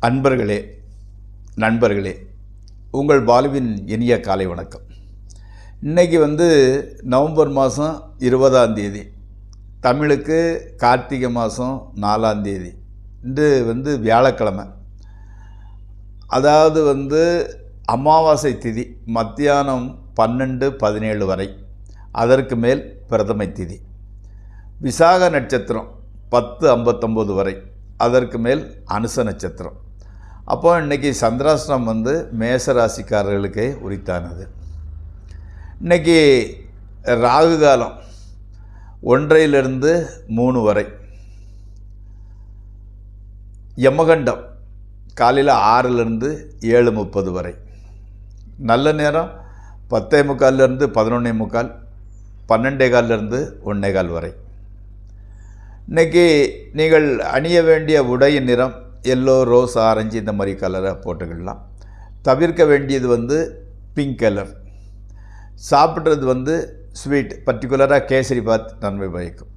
அன்பர்களே, நண்பர்களே, உங்கள் பாலுவின் இனிய காலை வணக்கம். இன்றைக்கி நவம்பர் மாதம் 20ஆம் தேதி, தமிழுக்கு கார்த்திகை மாதம் 4ஆம் தேதி. இன்று வியாழக்கிழமை. அதாவது அமாவாசை திதி மத்தியானம் 12:17 வரை, அதற்கு மேல் பிரதமை திதி. விசாக நட்சத்திரம் 10:59 வரை, அதற்கு மேல் அனுச நட்சத்திரம். அப்போ இன்றைக்கி சந்திராஷ்டிரம் மேசராசிக்காரர்களுக்கே உரித்தானது. இன்றைக்கி ராகு காலம் 1:00 3 வரை, யமகண்டம் காலையில் 6 7:30 வரை, நல்ல நேரம் 10:45 11:45, 12:15 1:15 வரை. இன்றைக்கி நீங்கள் அணிய வேண்டிய உடையின் நிறம் எல்லோ, ரோஸ், ஆரஞ்சு இந்த மாதிரி கலரை போட்டுக்கலாம். தவிர்க்க வேண்டியது பிங்க் கலர். சாப்பிட்றது ஸ்வீட், பர்டிகுலராக கேசரி பாத் நன்மை பயக்கும்.